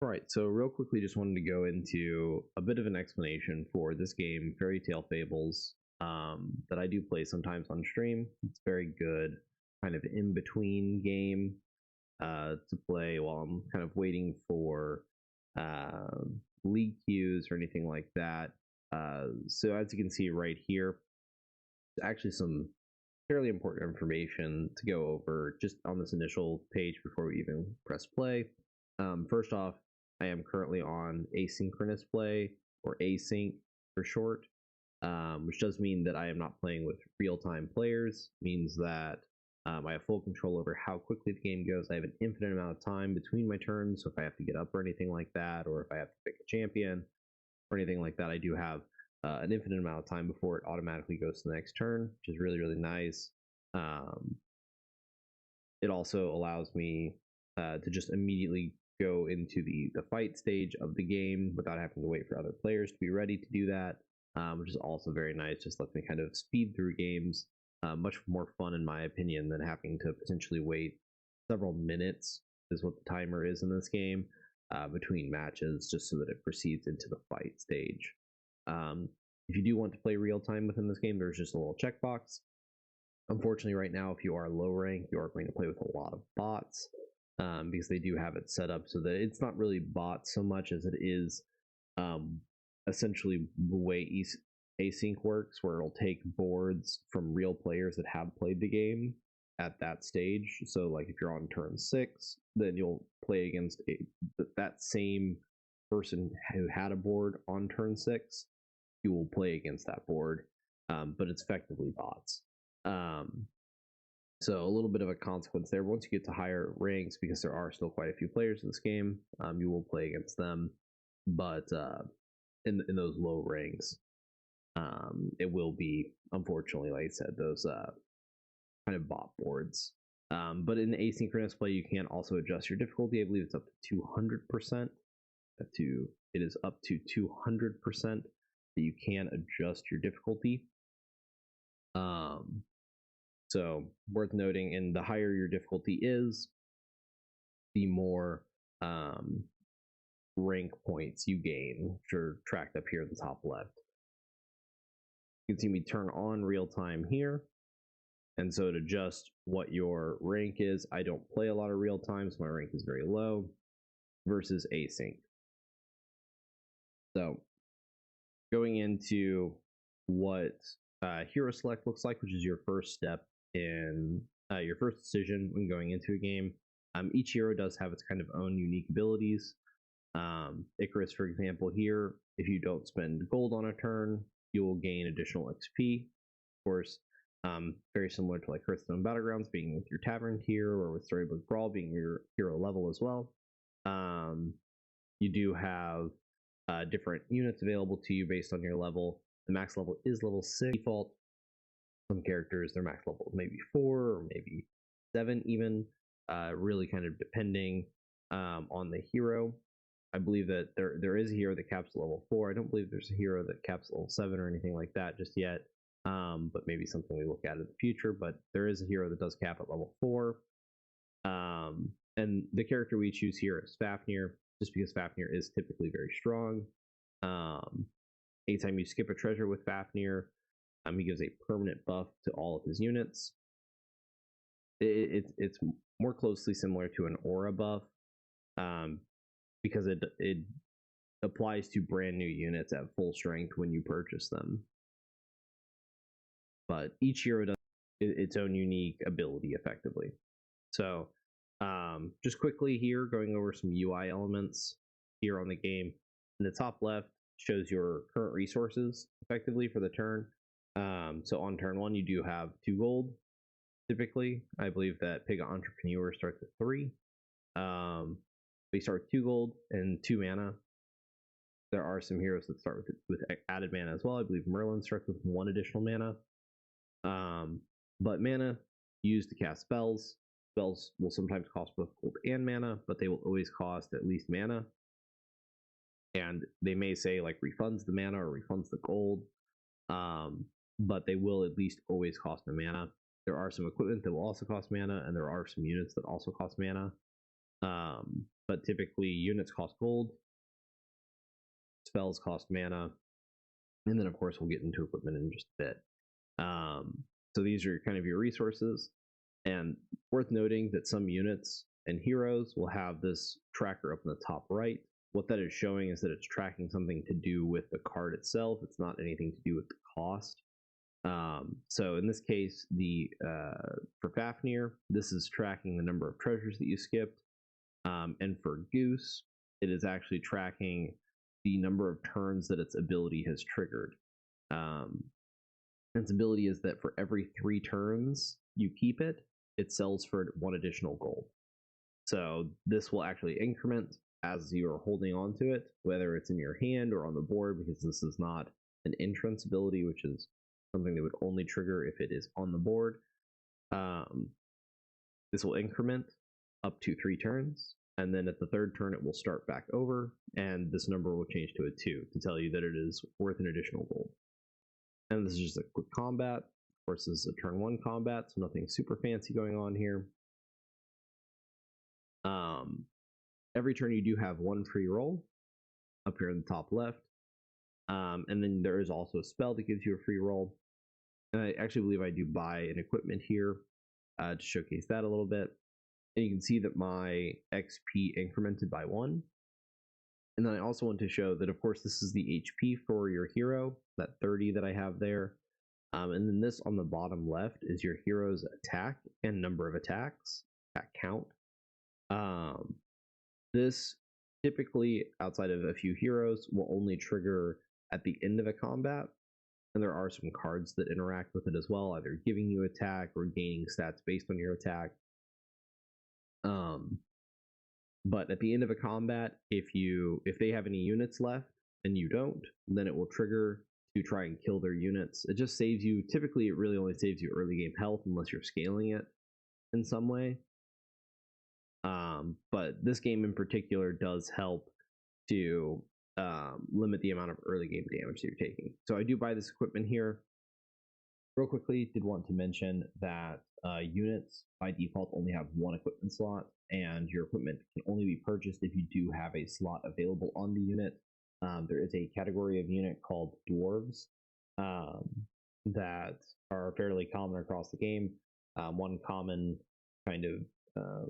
All right, so real quickly, just wanted to go into a bit of an explanation for this game, Fairy Tale Fables, that I do play sometimes on stream. It's very good, kind of in between game to play while I'm kind of waiting for uh, league queues or anything like that. So as you can see right here, there's actually some fairly important information to go over just on this initial page before we even press play. First off, I am currently on asynchronous play, or async for short, which does mean that I am not playing with real-time players. Means that I have full control over how quickly the game goes. I have an infinite amount of time between my turns, so if I have to get up or anything like that, or if I have to pick a champion or anything like that, I do have an infinite amount of time before it automatically goes to the next turn, which is really, really nice. It also allows me to just immediately go into the fight stage of the game without having to wait for other players to be ready to do that, which is also very nice. Just lets me kind of speed through games. Much more fun, in my opinion, than having to potentially wait several minutes, is what the timer is in this game, between matches, just so that it proceeds into the fight stage. If you do want to play real time within this game, there's just a little checkbox. Unfortunately, right now, if you are low rank, you are going to play with a lot of bots, because they do have it set up so that it's not really bots so much as it is essentially the way async works, where it'll take boards from real players that have played the game at that stage. So like if you're on turn 6, then you'll play against that same person who had a board on turn 6. You will play against that board, but it's effectively bots. So a little bit of a consequence there. Once you get to higher ranks, because there are still quite a few players in this game, you will play against them. But in those low ranks, it will be, unfortunately, like I said, those kind of bot boards. But in asynchronous play, you can also adjust your difficulty. I believe it's up to 200%. It is up to 200% that you can adjust your difficulty. So worth noting, and the higher your difficulty is, the more rank points you gain, which are tracked up here at the top left. You can see me turn on real time here. And so to adjust what your rank is, I don't play a lot of real time, so my rank is very low, versus async. So going into what hero select looks like, which is your first step in your first decision when going into a game. Each hero does have its kind of own unique abilities. Icarus, for example, here, if you don't spend gold on a turn, you will gain additional XP. Of course, very similar to like Hearthstone Battlegrounds being with your Tavern tier, or with Storybook Brawl being your hero level as well. You do have different units available to you based on your level. The max level is level 6 default. Some characters, their max level is maybe 4 or maybe 7 even, really kind of depending on the hero. I believe that there is a hero that caps level 4. I don't believe there's a hero that caps level 7 or anything like that just yet, but maybe something we look at in the future. But there is a hero that does cap at level 4. And the character we choose here is Fafnir, just because Fafnir is typically very strong. Anytime you skip a treasure with Fafnir, he gives a permanent buff to all of his units. It's more closely similar to an aura buff, because it applies to brand new units at full strength when you purchase them. But each hero does its own unique ability effectively. So just quickly here, going over some UI elements here on the game. In the top left shows your current resources effectively for the turn. So on turn 1, you do have 2 gold. Typically, I believe that Pig Entrepreneur starts at 3. We start with 2 gold and 2 mana. There are some heroes that start with added mana as well. I believe Merlin starts with 1 additional mana. But mana used to cast spells. Spells will sometimes cost both gold and mana, but they will always cost at least mana. And they may say like refunds the mana or refunds the gold, but they will at least always cost the mana. There are some equipment that will also cost mana, and there are some units that also cost mana. but typically units cost gold, spells cost mana, and then of course we'll get into equipment in just a bit. So these are kind of your resources, and worth noting that some units and heroes will have this tracker up in the top right. What that is showing is that it's tracking something to do with the card itself. It's not anything to do with the cost. So in this case, for Fafnir, this is tracking the number of treasures that you skipped. And for Goose, it is actually tracking the number of turns that its ability has triggered. Its ability is that for every 3 turns you keep it, it sells for 1 additional gold. So this will actually increment as you are holding on to it, whether it's in your hand or on the board, because this is not an entrance ability, which is something that would only trigger if it is on the board. This will increment up to 3 turns, and then at the 3rd turn it will start back over, and this number will change to a 2 to tell you that it is worth an additional gold. And this is just a quick combat. Of course, this is a turn 1 combat, so nothing super fancy going on here. Every turn you do have 1 free roll up here in the top left, and then there is also a spell that gives you a free roll. And I actually believe I do buy an equipment here to showcase that a little bit. And you can see that my XP incremented by 1. And then I also want to show that, of course, this is the HP for your hero, that 30 that I have there. And then this on the bottom left is your hero's attack and number of attacks, that count. This typically, outside of a few heroes, will only trigger at the end of a combat. And there are some cards that interact with it as well, either giving you attack or gaining stats based on your attack. But at the end of a combat, if they have any units left and you don't, then it will trigger to try and kill their units. It just saves you, typically it really only saves you early game health unless you're scaling it in some way. But this game in particular does help to limit the amount of early game damage that you're taking. So I do buy this equipment here. Real quickly, did want to mention that units by default only have 1 equipment slot, and your equipment can only be purchased if you do have a slot available on the unit. There is a category of unit called dwarves that are fairly common across the game. One common kind of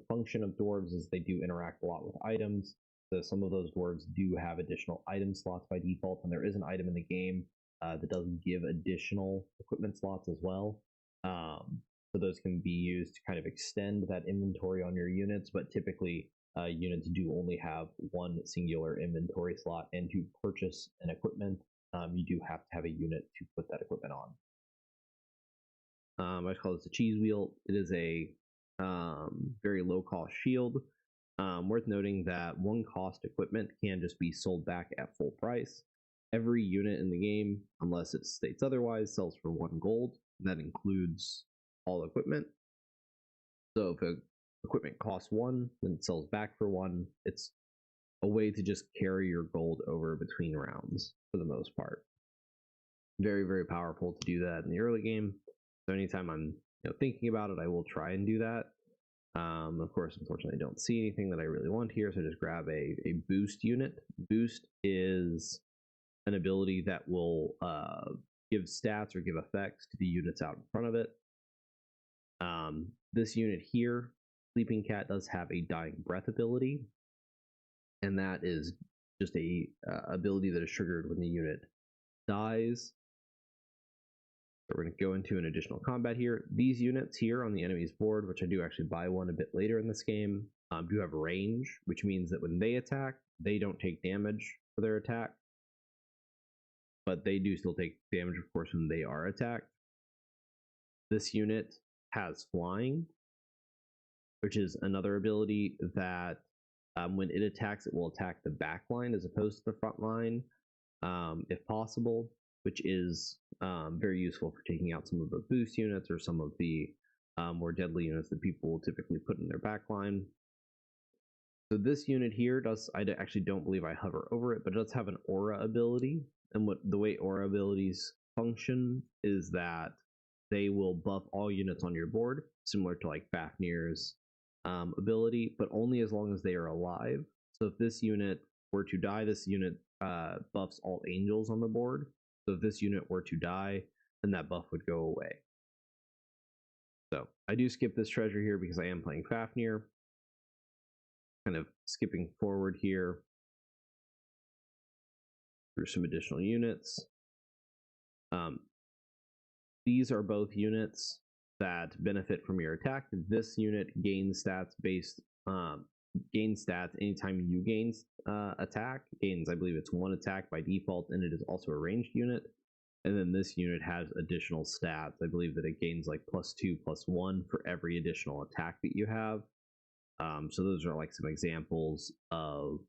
function of dwarves is they do interact a lot with items. So some of those dwarves do have additional item slots by default, and there is an item in the game that does give additional equipment slots as well. So those can be used to kind of extend that inventory on your units, but typically units do only have 1 singular inventory slot, and to purchase an equipment, you do have to have a unit to put that equipment on. I call this a cheese wheel. It is a very low cost shield. Worth noting that 1 cost equipment can just be sold back at full price. Every unit in the game, unless it states otherwise, sells for 1 gold. That includes all equipment. So if equipment costs 1, then it sells back for 1. It's a way to just carry your gold over between rounds for the most part. Very, very powerful to do that in the early game. So anytime I'm thinking about it, I will try and do that. Of course, unfortunately, I don't see anything that I really want here, so I just grab a boost unit. Boost is an ability that will give stats or give effects to the units out in front of it. This unit here, Sleeping Cat, does have a Dying Breath ability, and that is just a ability that is triggered when the unit dies. So we're going to go into an additional combat here. These units here on the enemy's board, which I do actually buy one a bit later in this game, do have range, which means that when they attack, they don't take damage for their attack, but they do still take damage, of course, when they are attacked. This unit has flying, which is another ability that when it attacks, it will attack the back line as opposed to the front line, if possible, which is very useful for taking out some of the boost units or some of the more deadly units that people will typically put in their back line. So this unit here does, I actually don't believe I hover over it, but it does have an aura ability. And the way aura abilities function is that they will buff all units on your board, similar to like Fafnir's ability, but only as long as they are alive. So if this unit were to die, this unit buffs all angels on the board. So if this unit were to die, then that buff would go away. So I do skip this treasure here because I am playing Fafnir. Kind of skipping forward here through some additional units. These are both units that benefit from your attack. This unit gains stats based gains stats anytime you gain attack. Gains, I believe it's 1 attack by default, and it is also a ranged unit. And then this unit has additional stats. I believe that it gains like +2, +1 for every additional attack that you have. So those are like some examples of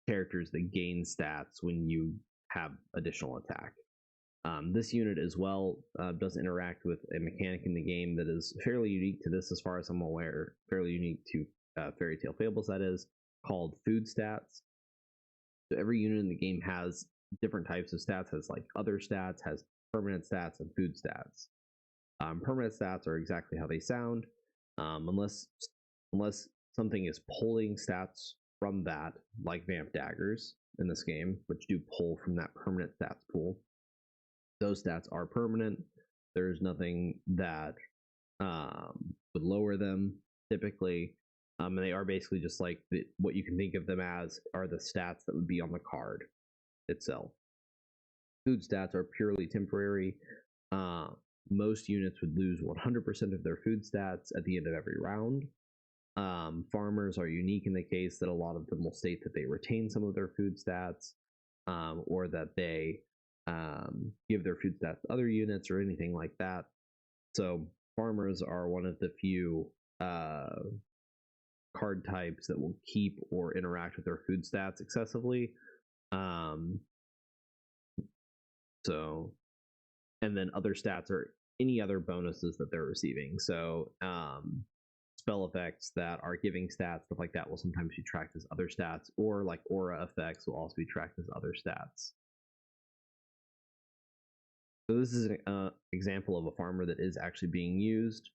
characters that gain stats when you have additional attack. This unit as well does interact with a mechanic in the game that is fairly unique to this, as far as I'm aware, fairly unique to Fairy Tale Fables, that is, called food stats. So every unit in the game has different types of stats, has like other stats, has permanent stats, and food stats. Permanent stats are exactly how they sound, unless something is pulling stats from that, like Vamp Daggers in this game, which do pull from that permanent stats pool. Those stats are permanent. There's nothing that would lower them typically. And they are basically just like what you can think of them as are the stats that would be on the card itself. Food stats are purely temporary. Most units would lose 100% of their food stats at the end of every round. Farmers are unique in the case that a lot of them will state that they retain some of their food stats, or that they give their food stats to other units or anything like that. So farmers are one of the few card types that will keep or interact with their food stats excessively. And then other stats are any other bonuses that they're receiving. So spell effects that are giving stats, stuff like that, will sometimes be tracked as other stats, or like aura effects will also be tracked as other stats. So this is an example of a farmer that is actually being used.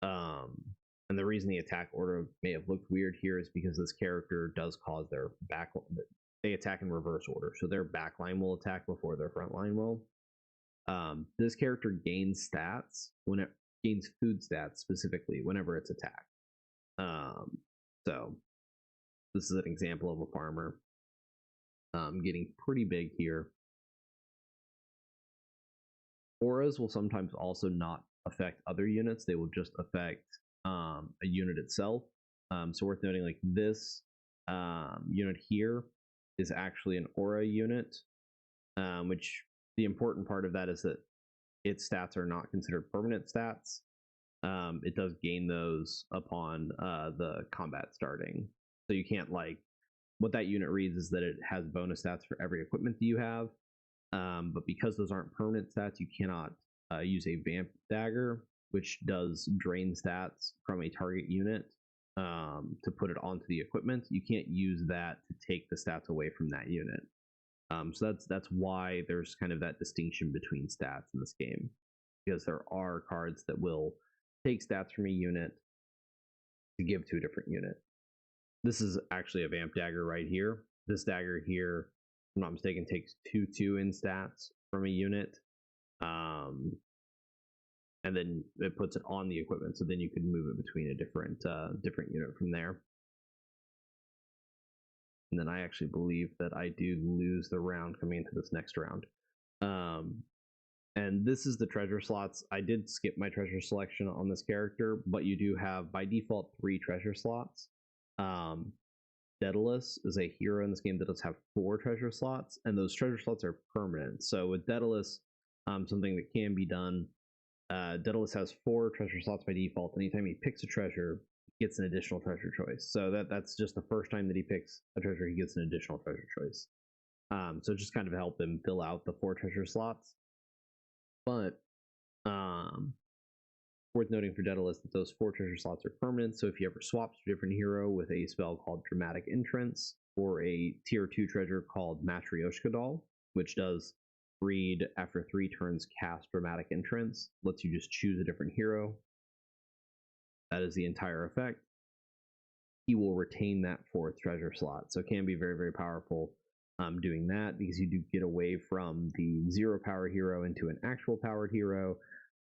And the reason the attack order may have looked weird here is because this character does cause their back. They attack in reverse order, so their back line will attack before their front line will. This character gains stats when it gains food stats specifically whenever it's attacked. So this is an example of a farmer getting pretty big here. Auras will sometimes also not affect other units. They will just affect a unit itself. So worth noting, like this unit here is actually an aura unit, which the important part of that is that its stats are not considered permanent stats. It does gain those upon the combat starting. So you can't, like, what that unit reads is that it has bonus stats for every equipment that you have. But because those aren't permanent stats, you cannot use a Vamp Dagger, which does drain stats from a target unit, to put it onto the equipment. You can't use that to take the stats away from that unit. So that's why there's kind of that distinction between stats in this game, because there are cards that will take stats from a unit to give to a different unit. This is actually a Vamp Dagger right here. This dagger here, if I'm not mistaken, takes 2/2 in stats from a unit, and then it puts it on the equipment, so then you can move it between a different unit from there. And then I actually believe that I do lose the round coming into this next round. And this is the treasure slots. I did skip my treasure selection on this character, but you do have by default 3 treasure slots. Daedalus is a hero in this game that does have 4 treasure slots, and those treasure slots are permanent. So with Daedalus, something that can be done, Daedalus has 4 treasure slots by default. Anytime he picks a treasure, he gets an additional treasure choice. So that's just the first time that he picks a treasure, he gets an additional treasure choice. So just kind of help him fill out the 4 treasure slots. But worth noting for Daedalus that those 4 treasure slots are permanent, so if he ever swaps to a different hero with a spell called Dramatic Entrance, or a tier 2 treasure called Matryoshka Doll, which does read after 3 turns cast Dramatic Entrance, lets you just choose a different hero. that is the entire effect, he will retain that fourth treasure slot. So it can be very, very powerful doing that, because you do get away from the 0 power hero into an actual powered hero,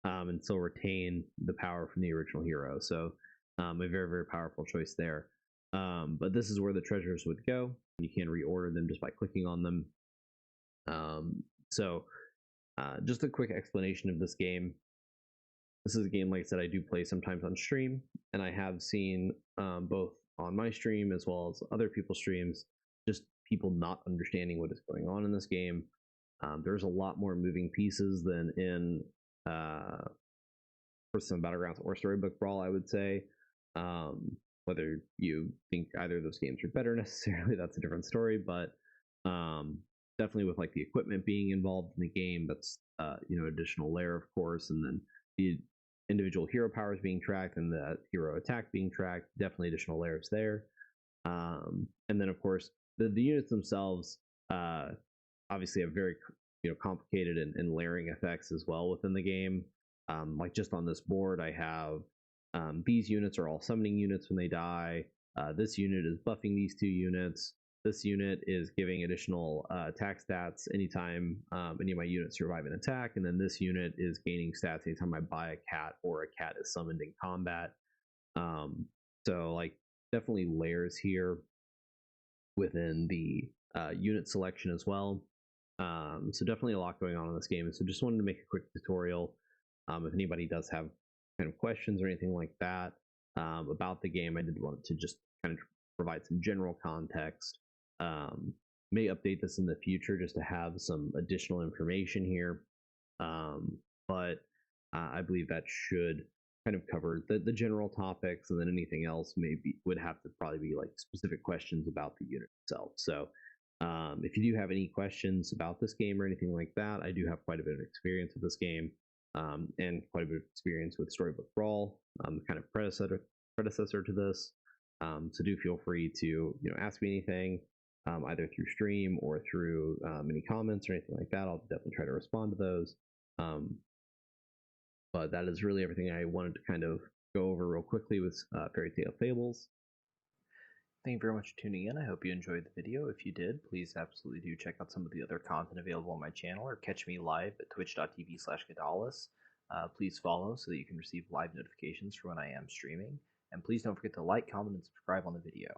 and still retain the power from the original hero. So a very, very powerful choice there. But this is where the treasures would go. You can reorder them just by clicking on them. So just a quick explanation of this game. This is a game, like I said, I do play sometimes on stream, and I have seen both on my stream as well as other people's streams, just people not understanding what is going on in this game. There's a lot more moving pieces than in Person Battlegrounds or Storybook Brawl, I would say. Whether you think either of those games are better necessarily, that's a different story, but definitely with like the equipment being involved in the game, that's additional layer, of course, and then the individual hero powers being tracked and the hero attack being tracked, definitely additional layers there. And then of course the units themselves obviously have very complicated and layering effects as well within the game. Like just on this board, I have these units are all summoning units when they die. This unit is buffing these 2 units. This unit is giving additional attack stats anytime any of my units survive an attack, and then this unit is gaining stats anytime I buy a cat or a cat is summoned in combat. So like definitely layers here within the unit selection as well. So definitely a lot going on in this game. So just wanted to make a quick tutorial. If anybody does have kind of questions or anything like that about the game, I did want to just kind of provide some general context. May update this in the future just to have some additional information here, but I believe that should kind of cover the general topics, and then anything else maybe would have to probably be like specific questions about the unit itself. So if you do have any questions about this game or anything like that, I do have quite a bit of experience with this game, and quite a bit of experience with Storybook Brawl, kind of predecessor to this. So do feel free to ask me anything, either through stream or through any comments or anything like that. I'll definitely try to respond to those. But that is really everything I wanted to kind of go over real quickly with Fairy Tale Fables. Thank you very much for tuning in. I hope you enjoyed the video. If you did, please absolutely do check out some of the other content available on my channel, or catch me live at twitch.tv/Gadalis. Please follow so that you can receive live notifications for when I am streaming. And please don't forget to like, comment, and subscribe on the video.